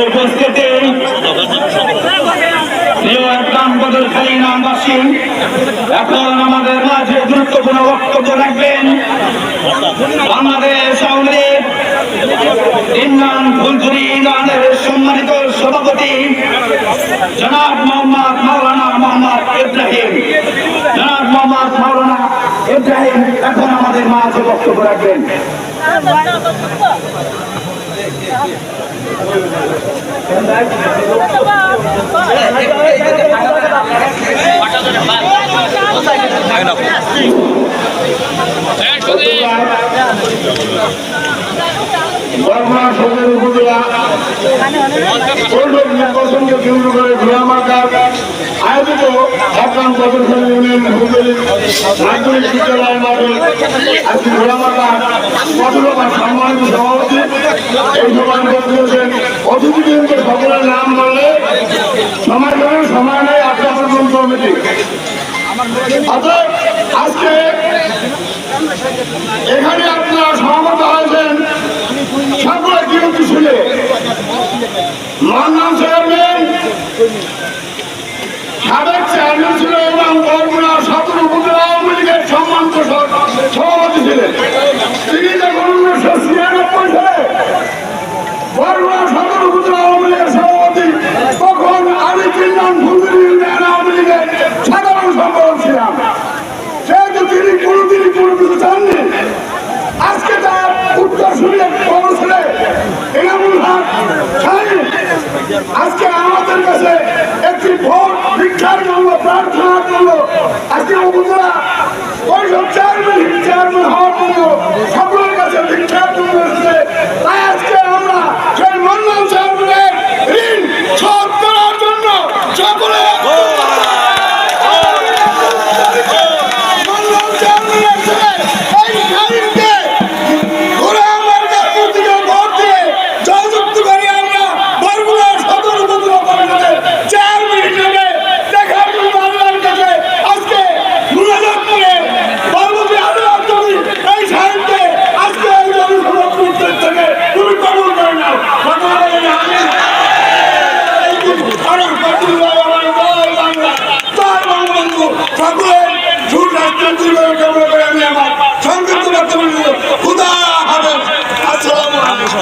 উপস্থিতি নামবাসী এখন আমাদের মাঝে গুরুত্বপূর্ণ বক্তব্য রাখবেন বাংলাদেশ আওয়ামী লীগ ইমরান ফুলঝুরি ইউনিয়নের সম্মানিত সভাপতি জনাব মোহাম্মদ মাওলানা মোহাম্মদ ইব্রাহিম। জনাব মোহাম্মদ মাওলানা ইব্রাহিম এখন আমাদের মাঝে বক্তব্য রাখবেন। নির্বাচনকে কেন্দ্র করে ঘোড়ামার্কার আয়োজিত আফগান প্রদর্শনী ইউনিয়ন মাধ্যমিক বিদ্যালয় মাঠে আজকে ঘোড়ামার্কার পথরকার সম্মানিত সভাপতি এই সভায় করেছেন। অতিথিবৃন্দ সকলের নাম বললে সময় নেই আপনার কমিটি। অতএব আজকে এখানে আপনারা সমাগত হয়েছেন সকলে বিরতি ছিল মান্নান চেয়ারম্যান সাবেক চেয়ারম্যান ছিল এবং বরগুনা সদর উপজেলা আওয়ামী লীগের সম্মানিত সভাপতি ছিলেন। তিনি যখন 1996 সালে বরগুনা সদর উপজেলা আওয়ামী লীগের সভাপতি তখন আমি ইমরান ফুলঝুরি ইউনিয়ন আওয়ামী লীগের সাধারণ সম্পাদক ছিলাম। সেহেতু তিনি কোনোদিনই কোনো কিছু চাননি। আজকে তার উত্তর শুনে বড় ছেলে এনামুল হক শাহীন আজকে আমাদের কাছে একটি ভোট ভিক্ষার জন্য প্রার্থনার জন্য আজকে উপজেলা পরিষদ চেয়ারম্যান হওয়ার জন্য সকলের কাছে ভিক্ষার জন্য এসেছে। তাই আজকে আমরা সেই মন্ডল চেয়ারম্যানের ঋণ শোধ করার জন্য সকলে আমি আমার সংক্ষিপ্ত বক্তব্য খুদা হাফেজ। আসসালামু আলাইকুম।